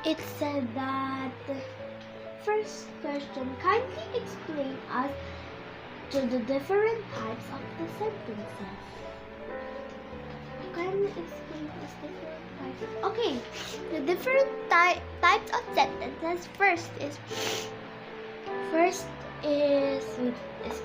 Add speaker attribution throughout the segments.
Speaker 1: it said that first question, kindly explain us to the different types of the sentences. Kindly explain us different types. Okay, the different types of sentences. First is with this.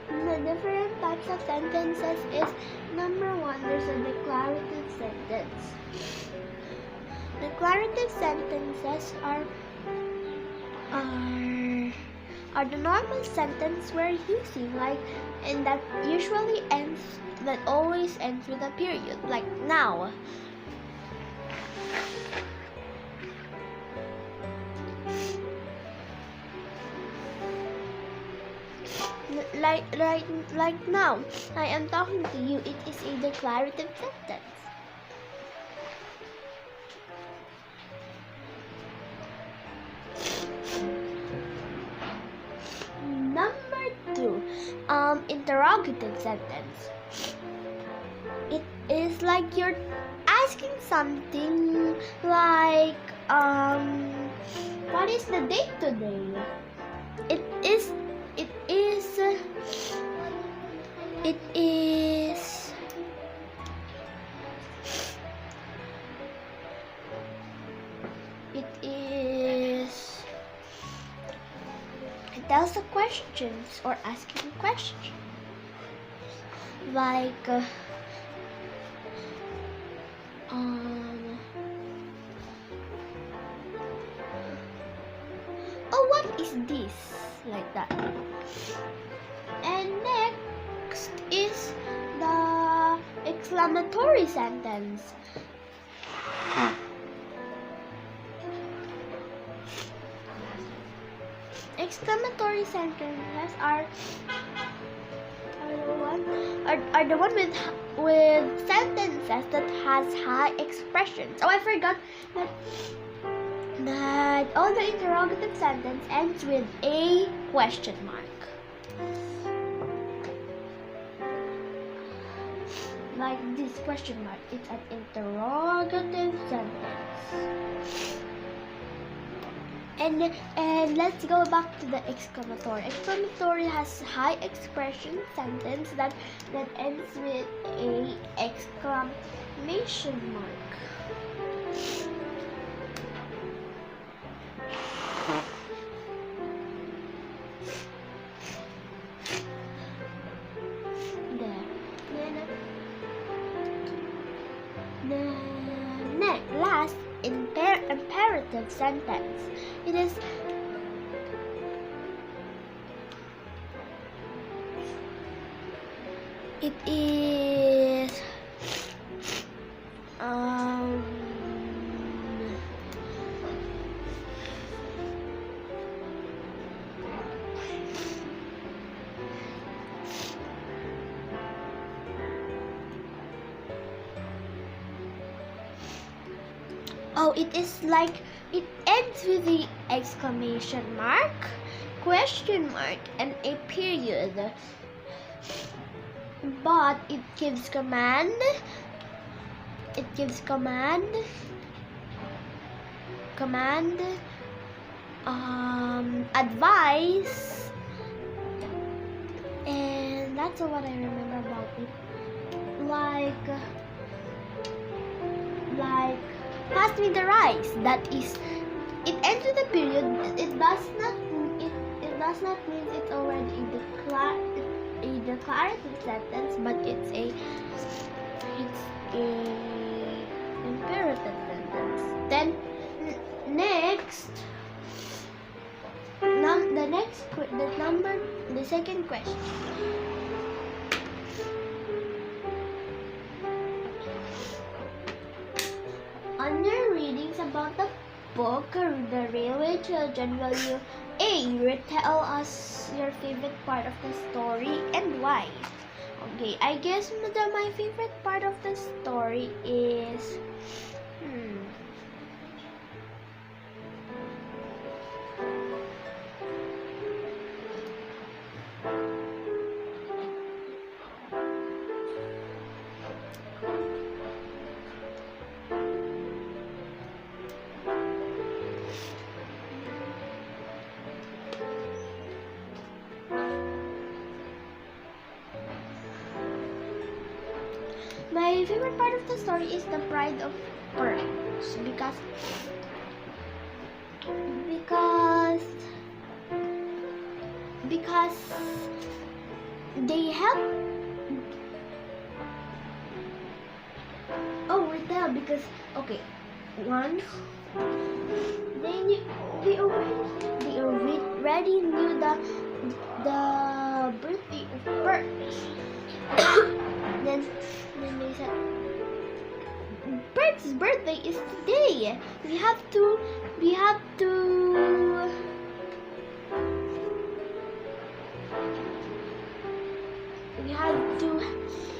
Speaker 1: The different types of sentences is number one, there's a declarative sentence. Declarative sentences are the normal sentence we're using, like, and that always ends with a period, like now. Like now, I am talking to you. It is a declarative sentence. Number two, interrogative sentence. It is like you're asking something like, what is the date today? It is it tells the questions or asking questions, like oh, what is this, like that. And next is the exclamatory sentence. Exclamatory sentences are the one with sentences that has high expressions. Oh, I forgot that all the interrogative sentence ends with a question mark. Like this question mark, it's an interrogative sentence. And let's go back to the exclamatory. Exclamatory has high expression sentence that ends with a exclamation mark. Last, imperative sentence. It is it is like it ends with the exclamation mark, question mark, and a period. But it gives command. Advice, and that's all what I remember about it. Like pass me the rice. That is, it ends with a period. It does not mean it's already a declarative sentence, but it's a imperative sentence. Then next, the second question. On your readings about the book, The Railway Children, will you A. retell us your favorite part of the story and why? Okay, I guess my favorite part of the story is my favorite part of the story is the pride of pearls because they help. Oh, wait, there because okay, one they knew, they already knew the birthday of Perks. then they said Perks' birthday is today. We have to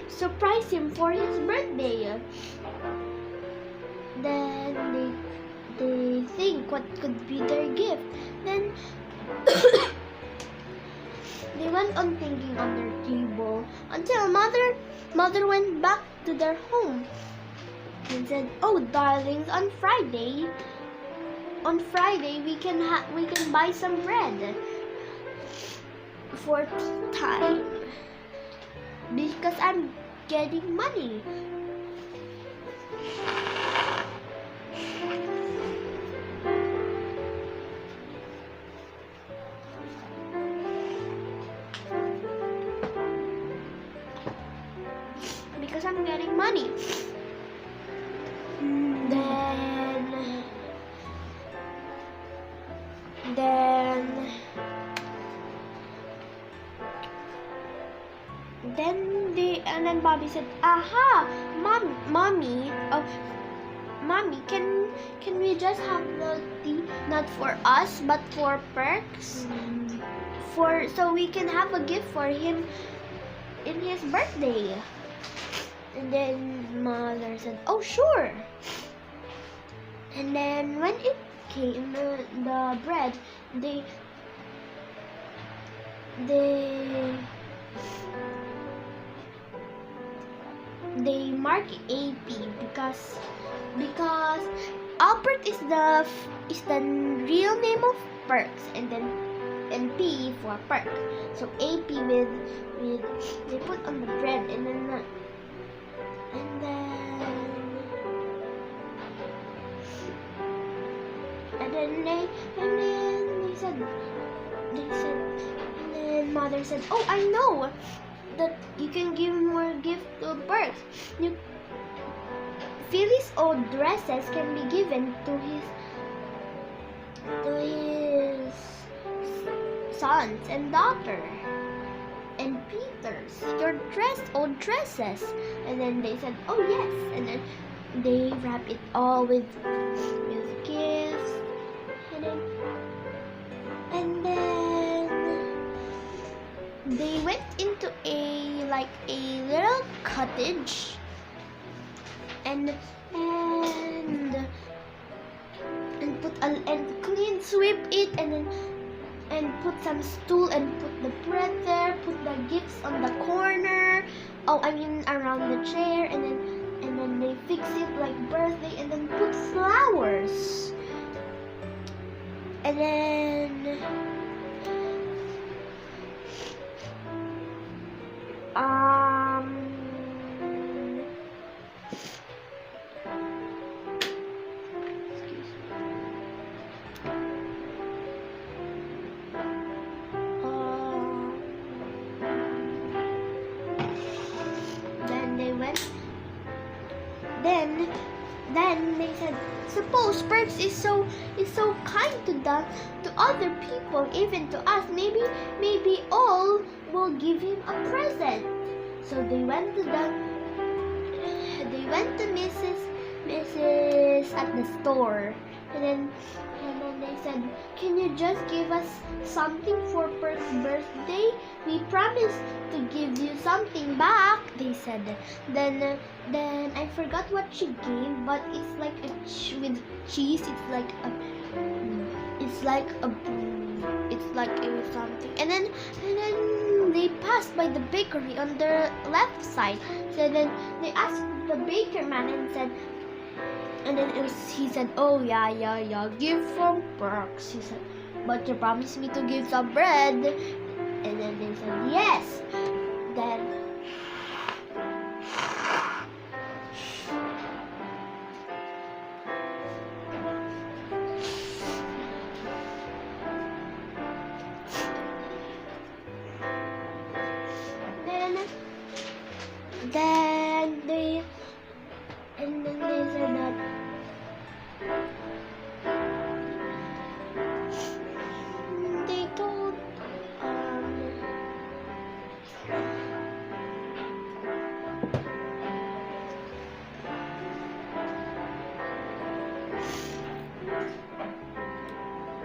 Speaker 1: surprise him for his birthday. Then they think what could be their gift. Then they went on thinking on their table until mother went back to their home and said, "Oh, darlings, on Friday we can buy some bread for tea time because I'm getting money." Because I'm getting money. Then Bobby said, "Aha, mommy, can we just have the tea not for us but for Perks, so we can have a gift for him in his birthday?" And then mother said, "Oh, sure." And then when it came the bread, they mark AP because Albert is the real name of Perks, and P for Perk. So AP with they put on the bread, and then mother said, "Oh, I know that you can give more gift to Perks. Philly's old dresses can be given to his sons and daughter, and Peter's your old dresses." And then they said, "Oh yes," and then they wrap it all with gifts, and then they went into a little cottage and sweep it, and put some stool and put the bread there, put the gifts on the corner. Oh, I mean around the chair, and then they fix it like birthday, and then put flowers, and then then they said, "Suppose Perks is so kind to other people, even to us. Maybe all will give him a present." So they went to Mrs. at the store, and then they said, "Can you just give us something for Perks' birthday?" we promised to give you something back, they said. Then I forgot what she gave, but it's like with cheese. It's like a something. And then they passed by the bakery on the left side. So then they asked the baker man and said, and then he said, "Oh yeah, give from Perks." He said, "But you promised me to give some bread." And then they said, "Yes." Then they said that they told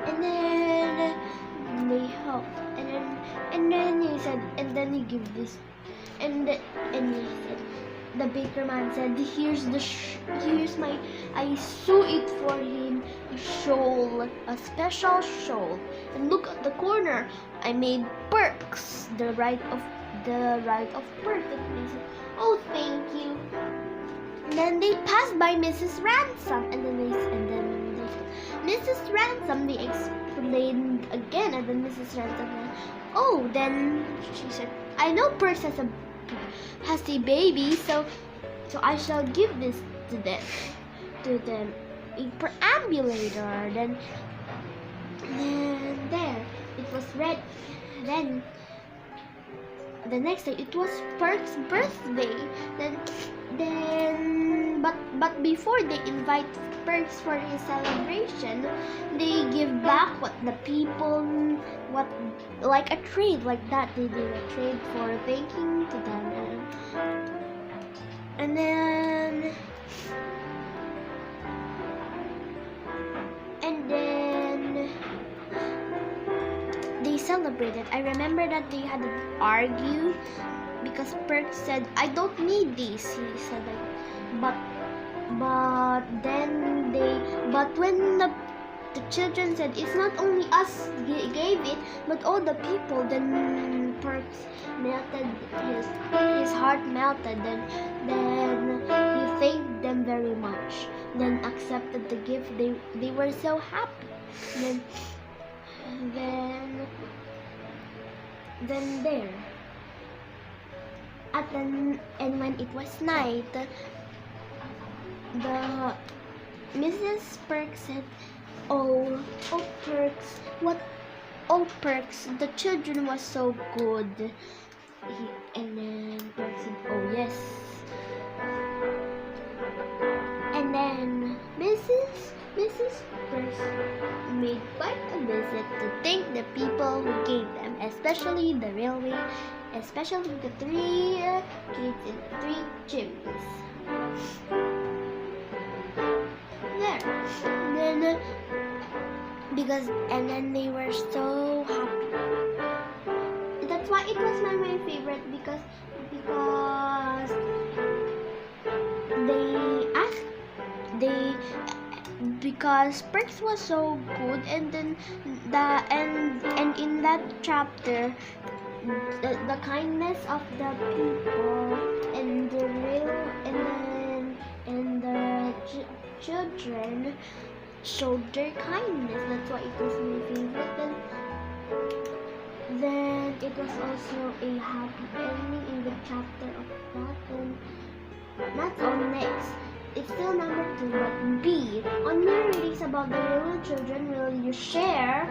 Speaker 1: and then they helped, and then he said, and then he gave this, and he said, the baker man said, here's my, I sew it for him, a shawl, a special shawl, and look at the corner, I made Perks, the right of Perks. And they said, "Oh, thank you." And then they passed by Mrs. Ransom, and then they said, "Mrs. Ransom," they explained again, and then Mrs. Ransom said, "Oh," then she said, "I know Perks has a baby, so I shall give this to them a perambulator." Then there it was red. Then the next day it was Perk's birthday. But before they invite Perks for his celebration, they give back what the people, like a trade like that. They did a trade for thanking to them, and then they celebrated. I remember that they had to argue because Perks said, "I don't need these." He said like, but when the children said, "It's not only us gave it, but all the people," then Perks melted, his heart melted. Then he thanked them very much. Then accepted the gift. They were so happy. Then there. And when it was night, the Mrs. Perks said, "Oh Perks, oh Perks, the children was so good." And then Perks said, "Oh yes." And then Mrs. Perks made quite a visit to thank the people who gave them, especially the railway, especially the 3 kids in the 3 chimneys. And then they were so happy. That's why it was my favorite, because because Perks was so good, and then and in that chapter, the kindness of the people and the children showed their kindness. That's why it was my favorite. Then it was also a happy ending in the chapter of that. And that's all next. It's still number 2, but B. On your readings about the railway children, will you share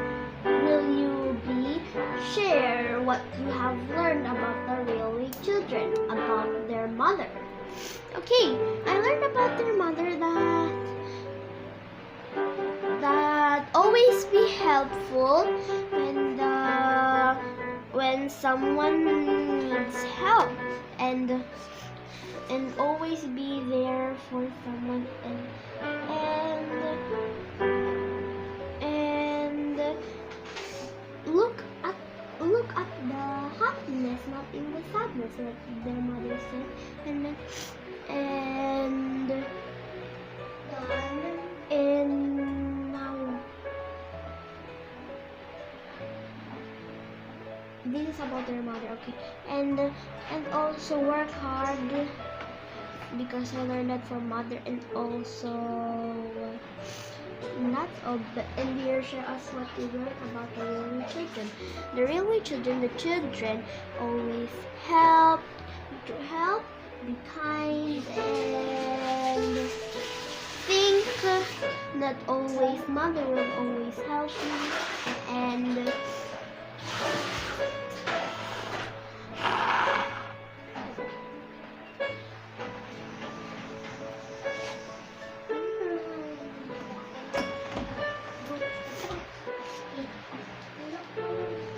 Speaker 1: what you have learned about the railway children, about their mother? Okay, I learned about their mother that always be helpful when someone needs help, and always be there for someone, and look at the happy happiness, not in the sadness, like their mother said. And now this is about their mother, okay. And also work hard, because I learned that from mother. And also not all, but and here share us what we learned about the railway children. The railway children, the children always help, be kind, and think that always mother will always help you. And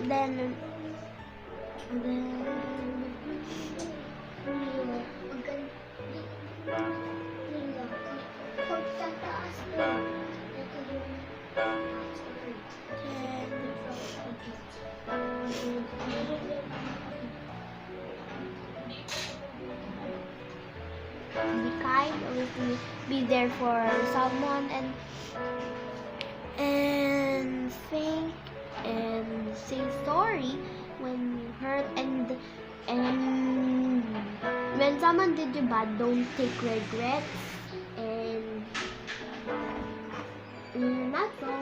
Speaker 1: then be kind, always be there for someone, and think and say sorry when you hurt, and when someone did you bad, don't take regrets. And that's all.